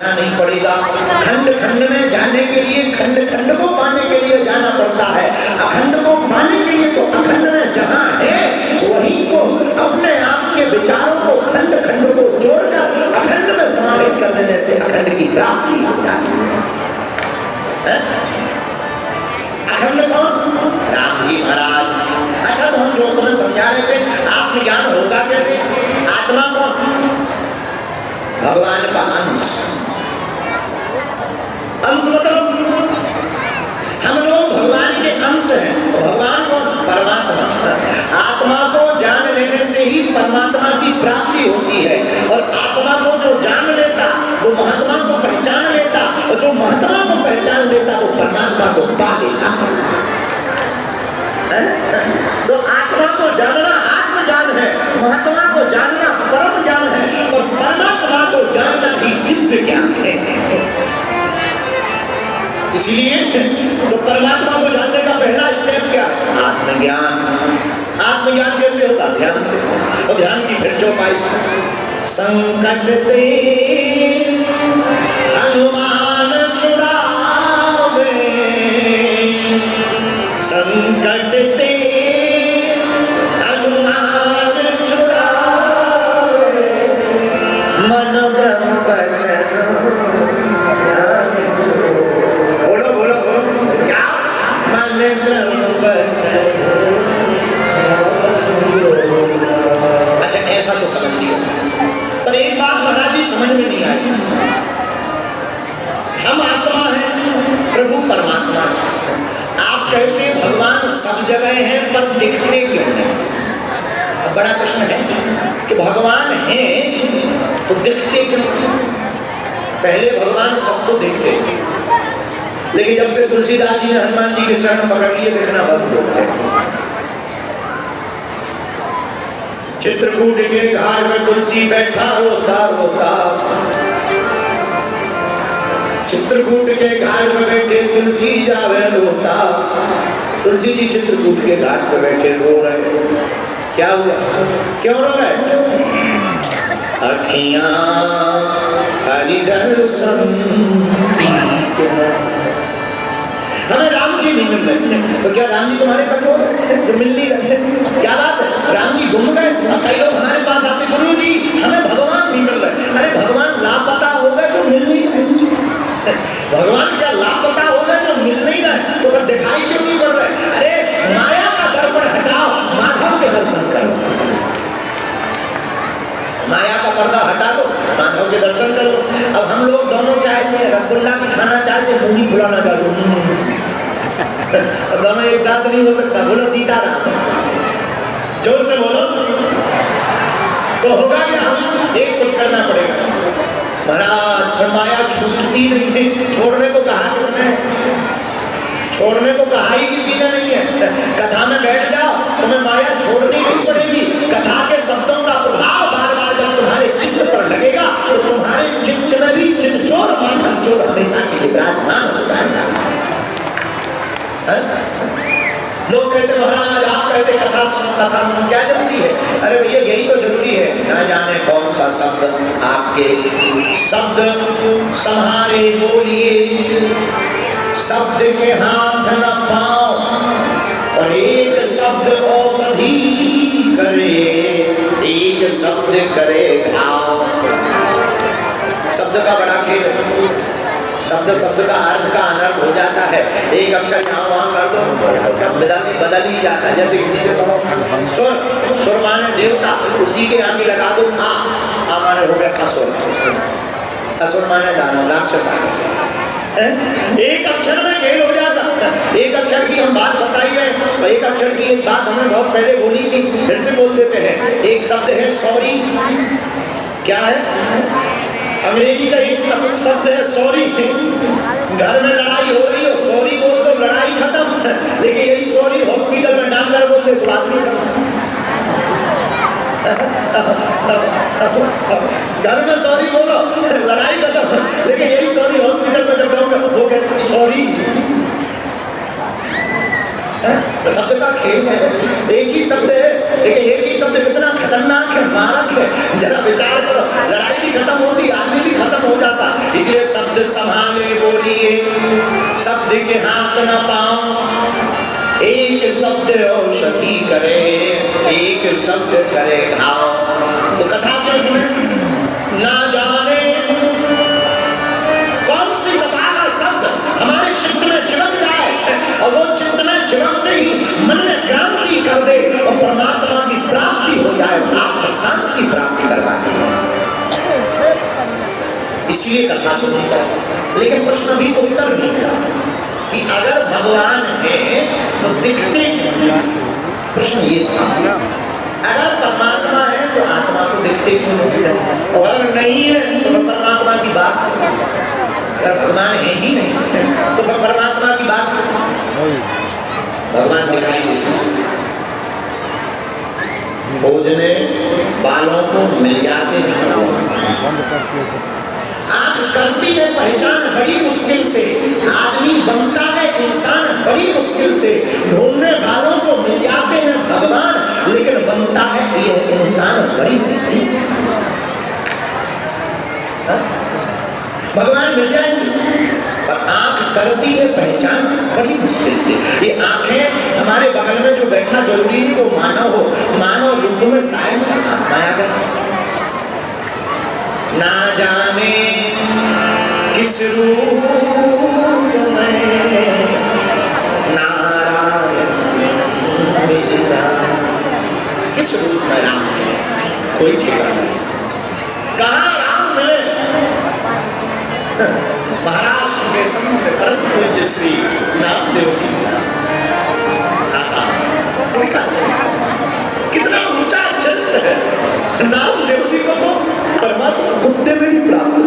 नहीं पड़ेगा। खंड खंड में जाने के लिए, खंड खंड को पाने के लिए जाना पड़ता है। अखंड को पाने के लिए तो अखंड में जहाँ है वहीं को अपने आप के विचारों को खंड खंड को जोड़कर अखंड में समावेश कर देने से अखंड की प्राप्ति हो जाती है। अखंड कौन? राम जी महाराज। अच्छा, तो हम जो तुम्हें समझा रहे थे आत्मज्ञान होगा कैसे? आत्मा कौन? भगवान का अंश। अंश मतलब हम लोग भगवान के अंश हैं। भगवान को परमात्मा, आत्मा को जान लेने से ही परमात्मा की प्राप्ति होती है। और आत्मा को जो जान लेता वो महात्मा को पहचान लेता, और जो महात्मा को पहचान लेता वो परमात्मा को पा लेता। तो आत्मा को जानना आत्मज्ञान है, महात्मा को जानना परम ज्ञान है, और परमात्मा को जानना ही दिव्य ज्ञान है। इसलिए तो परमात्मा को जानने का पहला स्टेप क्या है? आत्मज्ञान। आत्मज्ञान कैसे होता? ध्यान से। और ध्यान की फिर चौपाई, संकट ते हनुमान छुड़ावे, संकट ते हनुमान छुड़ावे, मन ब्रह्म वचन। बोलो बोलो बोलो क्या? मन ब्रह्म वचन। अच्छा, ऐसा तो समझ लिया, पर एक बात महाराज जी समझ में नहीं आई। हम आत्मा हैं, प्रभु परमात्मा। आप कहते हैं भगवान सब जगह हैं पर दिखते क्यों नहीं? अब बड़ा प्रश्न है कि भगवान हैं तो दिखते क्यों? पहले भगवान सबको देखते, लेकिन जब से तुलसीदास जी ने हनुमान जी के चरण पकड़ लिए देखना बंद हो गया। चित्रकूट के घाट में तुलसी बैठा रोता रोता, चित्रकूट के घाट में बैठे तुलसी जावे रोता। तुलसी जी चित्रकूट के घाट पे बैठे रो रहे। क्या हुआ? क्यों रो रहे? अखियां हरि दर्शन। हमें राम जी नहीं मिल रहे, तो क्या राम जी तुम्हारे कठोर है जो मिल नहीं रहे? क्या बात है? राम जी गुम गए और कई लोग हमारे पास आते, गुरु जी हमें भगवान नहीं मिल रहे। अरे भगवान लापता हो गए जो मिल नहीं रहे। भगवान क्या लापता हो गए जो मिल नहीं रहे? तो फिर दिखाई क्यों नहीं पड़ रहे? अरे माया का दर्पण हटाओ, माधव के दर्शन करो। माया का पर्दा हटा दो, माधव के दर्शन करो। अब हम लोग दोनों चाहते हैं, रसगुल्ला भी खाना चाहते हैं, मुंह खुलाना चाहते हैं। अब दोनों एक साथ नहीं हो सकता। बोलो सीताराम, जोर से बोलो। तो होगा क्या? एक कुछ करना पड़ेगा महाराज। फिर माया छूटती नहीं है। छोड़ने को कहा किसने? छोड़ने को कहा ही किसी ने नहीं है। कथा में बैठ जाओ, तुम्हें माया छोड़नी नहीं पड़ेगी। कथा के शब्दों का प्रभाव बार बार जब तुम्हारे चित्त पर लगेगा तो तुम्हारे चित्त में भी चित्त चोर माधव चोर हमेशा के लिए विराजमान हो जाएगा। लोग कहते महाराज आप कहते कथा सुनो क्या जरूरी है? अरे भैया यही तो जरूरी है। ना जाने कौन सा शब्द आपके शब्द संहारे बोलिए, शब्द के हाथ न पाओ, और एक शब्द औषधि करे, एक शब्द करे घाव। शब्द का बड़ा खेल है। शब्द शब्द का अर्थ का अनर्थ हो जाता है। एक अक्षर यहाँ वहाँ कर दो, शब्द बदल ही जाता है। जैसे किसी से कहो सुर, सुर माने देवता, उसी के यहाँ भी लगा दो आ माने हो गया असुर, असुर माने दानव राक्षस। एक अक्षर में खेल हो जाता। एक अक्षर की हम बात बताई है, एक अक्षर की एक बात हमने बहुत पहले बोली थी, फिर से बोल देते हैं। एक शब्द है सॉरी। क्या है? अंग्रेजी का एक शब्द है सॉरी। घर में लड़ाई हो रही हो, सॉरी बोल दो, लड़ाई खत्म। लेकिन यही सॉरी हॉस्पिटल में डालकर बोलते इस बात नहीं खत्म। घर में सॉरी बोलो, लड़ाई खत्म। लेकिन यही सॉरी हॉस्पिटल में जब डॉक्टर वो कहते सॉरी। शब्द का खेल है। एक ही शब्द है, लेकिन एक ही शब्द कितना खतरनाक है, मारक है। जरा विचार करो, लड़ाई भी खत्म होती, आदमी भी खत्म हो जाता। इसलिए लिए शब्द के हाथ न पाओ, एक शब्द औषधि करे, एक शब्द करे घाव। तो कथा क्यों सुने? ना जाने कौन सी कथा का शब्द हमारे चित्त में चिपक जाए और वो चित्त में चिपकते ही मन में क्रांति कर दे और परमात्मा की प्राप्ति हो जाए, आत्म शांति प्राप्ति करवाए। इसलिए कथा सुननी चाहिए। लेकिन प्रश्न भी तो उत्तर नहीं मिला कि अगर भगवान है तो दिखते क्यों? प्रश्न ये था, अगर परमात्मा है तो आत्मा को दिखते क्यों? और अगर नहीं है तो परमात्मा की बात, अगर भगवान है ही नहीं तो परमात्मा की बात, भगवान दिखाई देते खोजने वालों को मिल जाते हैं। आंख करती है पहचान बड़ी मुश्किल से, आदमी बनता है इंसान बड़ी मुश्किल से, ढूंढने वालों को मिल जाते हैं भगवान, लेकिन बनता है ये इंसान बड़ी मुश्किल से। भगवान मिल जाएंगे पर आंख करती है पहचान बड़ी मुश्किल से। ये आंखें हमारे बगल में जो बैठा जरूरी नहीं वो मानव हो, मानव रूप में सायं माया गया। ना जाने किस रूप में नारायण मिला, किस रूप में राम है कोई ठिकाना नहीं। कहाँ राम मिले? महाराष्ट्र के संत परम पूज्य श्री नामदेव जी, उनका चरित्र कितना ऊंचा चरित्र है। नामदेव जी को तो परमात्मा कुत्ते में भी प्राप्त हो।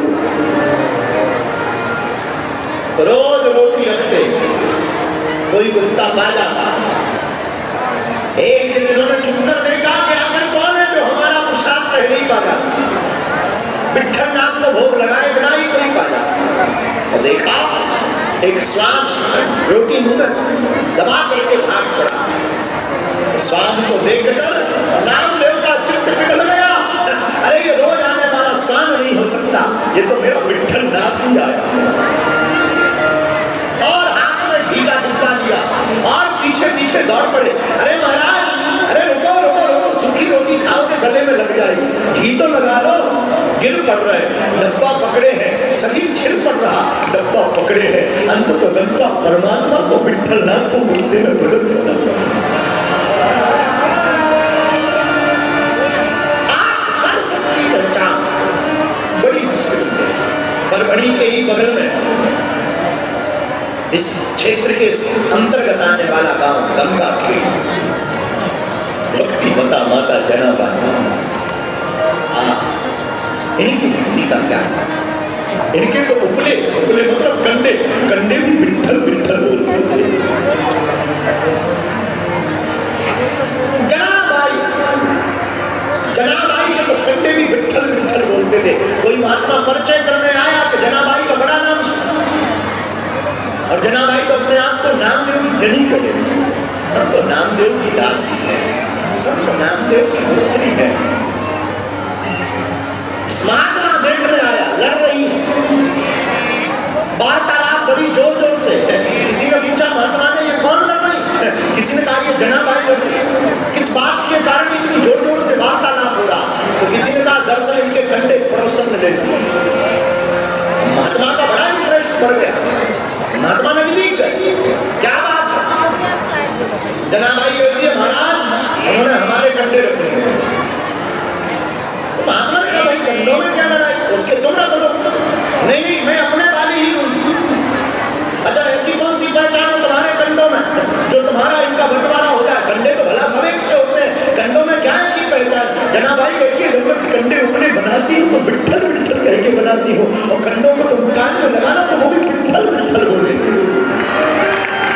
रोज रोटी रखते, कोई कुत्ता पा जाता। एक दिन इन्होंने चुनकर देखा कि आखिर कौन है जो हमारा प्रसाद पहले ही पा जाता, विट्ठल नाथ को भोग लगाए बिना ही कोई पा जाता। और देखा एक स्वान रोटी मुंह में दबा करके भाग पड़ा। स्वान को देखकर नामदेव का चित्त पिघल गया। अरे ये रोज आने वाला स्वान नहीं हो सकता, ये तो मेरा विट्ठल नाथ ही आया। और हाथ में घी का डिब्बा दिया और पीछे पीछे दौड़ पड़े। अरे महाराज, अरे रुको रुको रुको, सूखी रोटी खाओ के गले में लग जाएगी, घी तो लगा लो। गिर पड़ रहे, डब्बा पकड़े हैं, शरीर छिल पड़ रहा, डब्बा पकड़े हैं। अंत तो डब्बा परमात्मा को विट्ठल नाथ को गुर्दे में बदल देता। बड़ी मुश्किल से परभणी के ही बगल में इस क्षेत्र के अंतर्गत आने वाला गांव गंगा खेड़ी, भक्ति बता माता जनाबाई। इनकी हिंदी का क्या, इनके तो उपले उपले मतलब कंडे, कंडे भी विट्ठल विट्ठल बोलते थे। जनाबाई के तो कंडे भी विट्ठल विट्ठल बोलते थे। कोई महात्मा परिचय करने आया तो जनाबाई का बड़ा नाम और जनाबाई को अपने आप को नामदेव की जनी करे। हम तो नामदेव की दासी है, सब तो नामदेव की पुत्री है। महात्मा देखने आया, लड़ रही वार्तालाप बड़ी जोर जोर से। किसी ने पूछा महात्मा ने ये कौन लड़ रही? किसी ने कहा ये जनाबाई लड़ रही। किस बात के कारण इतनी जोर जोर से वार्तालाप हो रहा? तो किसी ने कहा दरअसल इनके कंडे पड़ोसन में ले जाओ। महात्मा का बड़ा इंटरेस्ट बढ़ गया। महात्मा नजदीक गए, क्या बात है? जनाबाई कहती है महाराज उन्होंने हमारे कंडे रखे हैं। तो महात्मा ने कहा भाई कंडों में क्या लड़ाई, उसके तुम रख लो। नहीं मैं अपने वाली ही हूँ। अच्छा ऐसी कौन सी पहचान है तुम्हारे कंडों में जो तुम्हारा इनका बंटवारा हो जाए? कंडे तो भला सब एक से होते हैं, कंडों में क्या ऐसी पहचान? जनाबाई कहती है जब मैं कंडे उपले बनाती हूँ तो विट्ठल विट्ठल कह के बनाती हूँ और